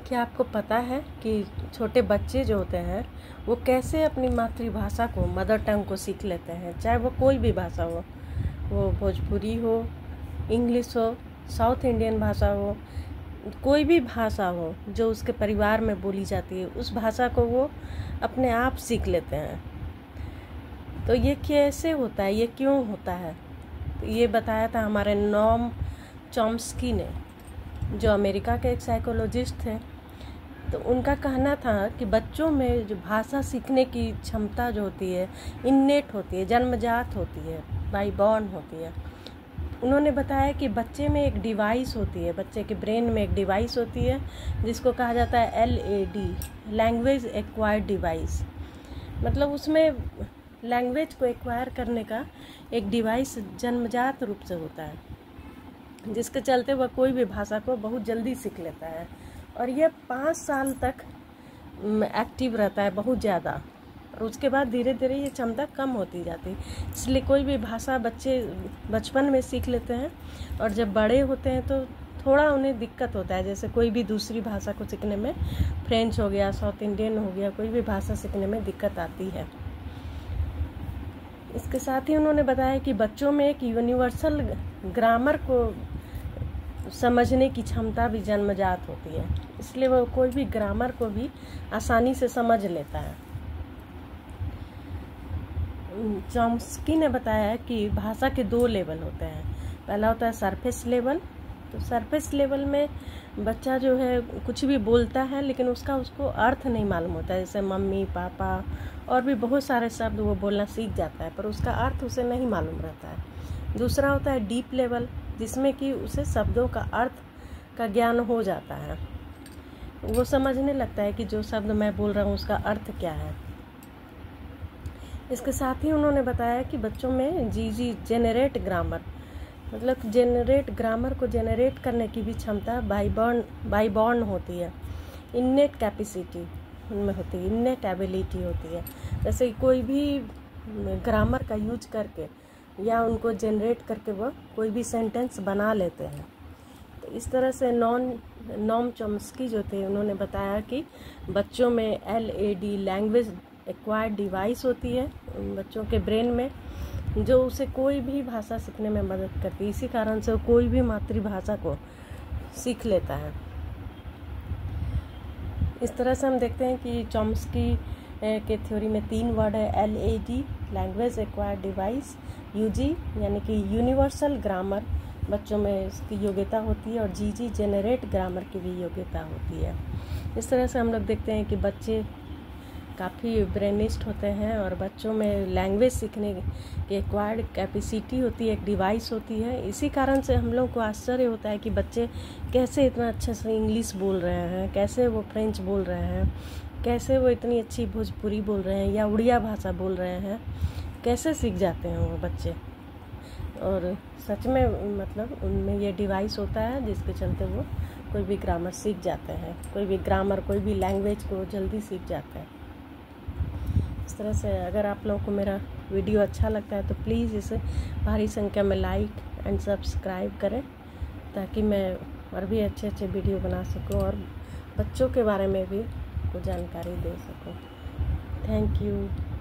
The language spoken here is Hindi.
क्या आपको पता है कि छोटे बच्चे जो होते हैं वो कैसे अपनी मातृभाषा को, मदर टंग को सीख लेते हैं? चाहे वो कोई भी भाषा हो, वो भोजपुरी हो, इंग्लिश हो, साउथ इंडियन भाषा हो, कोई भी भाषा हो जो उसके परिवार में बोली जाती है, उस भाषा को वो अपने आप सीख लेते हैं। तो ये कैसे होता है, ये क्यों होता है? तो ये बताया था हमारे नोम चॉम्स्की ने, जो अमेरिका के एक साइकोलॉजिस्ट थे। तो उनका कहना था कि बच्चों में जो भाषा सीखने की क्षमता जो होती है, इन्नेट होती है, जन्मजात होती है, बाई बॉर्न होती है। उन्होंने बताया कि बच्चे में एक डिवाइस होती है, बच्चे के ब्रेन में एक डिवाइस होती है जिसको कहा जाता है LAD, लैंग्वेज एक्वायर्ड डिवाइस। मतलब उसमें लैंग्वेज को एक्वायर करने का एक डिवाइस जन्मजात रूप से होता है, जिसके चलते वह कोई भी भाषा को बहुत जल्दी सीख लेता है। और यह 5 साल तक एक्टिव रहता है, बहुत ज़्यादा। और उसके बाद धीरे धीरे ये क्षमता कम होती जाती है। इसलिए कोई भी भाषा बच्चे बचपन में सीख लेते हैं और जब बड़े होते हैं तो थोड़ा उन्हें दिक्कत होता है। जैसे कोई भी दूसरी भाषा को सीखने में, फ्रेंच हो गया, साउथ इंडियन हो गया, कोई भी भाषा सीखने में दिक्कत आती है। इसके साथ ही उन्होंने बताया कि बच्चों में एक यूनिवर्सल ग्रामर को समझने की क्षमता भी जन्मजात होती है, इसलिए वो कोई भी ग्रामर को भी आसानी से समझ लेता है। चॉम्स्की ने बताया कि भाषा के 2 लेवल होते हैं। पहला होता है सरफेस लेवल। तो सरफेस लेवल में बच्चा जो है कुछ भी बोलता है लेकिन उसको अर्थ नहीं मालूम होता है। जैसे मम्मी, पापा और भी बहुत सारे शब्द वो बोलना सीख जाता है, पर उसका अर्थ उसे नहीं मालूम रहता है। दूसरा होता है डीप लेवल, जिसमें कि उसे शब्दों का अर्थ का ज्ञान हो जाता है। वो समझने लगता है कि जो शब्द मैं बोल रहा हूँ उसका अर्थ क्या है। इसके साथ ही उन्होंने बताया कि बच्चों में जेनरेट ग्रामर, मतलब जेनरेट ग्रामर को जेनरेट करने की भी क्षमता बाई बॉर्न होती है। इन्नेट कैपेसिटी उनमें होती है, इन्नेट एबिलिटी होती है। जैसे कोई भी ग्रामर का यूज करके या उनको जनरेट करके वह कोई भी सेंटेंस बना लेते हैं। तो इस तरह से नोम चॉम्स्की जो थे, उन्होंने बताया कि बच्चों में LAD, लैंग्वेज एक्वायर्ड डिवाइस होती है बच्चों के ब्रेन में, जो उसे कोई भी भाषा सीखने में मदद करती है। इसी कारण से वो कोई भी मातृभाषा को सीख लेता है। इस तरह से हम देखते हैं कि चॉम्स्की के थ्योरी में 3 वर्ड है, LAD, language acquired device, UG यानी कि यूनिवर्सल ग्रामर बच्चों में इसकी योग्यता होती है, और GG जेनरेट ग्रामर की भी योग्यता होती है। इस तरह से हम लोग देखते हैं कि बच्चे काफ़ी ब्रेनिस्ट होते हैं और बच्चों में लैंग्वेज सीखने की एक्वायर्ड कैपेसिटी होती है, एक डिवाइस होती है। इसी कारण से हम लोग को आश्चर्य होता है कि बच्चे कैसे इतना अच्छे से इंग्लिश बोल रहे हैं, कैसे वो फ्रेंच बोल रहे हैं, कैसे वो इतनी अच्छी भोजपुरी बोल रहे हैं या उड़िया भाषा बोल रहे हैं, कैसे सीख जाते हैं वो बच्चे। और सच में मतलब उनमें ये डिवाइस होता है जिसके चलते वो कोई भी ग्रामर सीख जाते हैं, कोई भी ग्रामर, कोई भी लैंग्वेज को जल्दी सीख जाते हैं। इस तरह से अगर आप लोगों को मेरा वीडियो अच्छा लगता है तो प्लीज़ इसे भारी संख्या में लाइक एंड सब्सक्राइब करें, ताकि मैं और भी अच्छे अच्छे वीडियो बना सकूं और बच्चों के बारे में भी कुछ जानकारी दे सकूं। Thank you.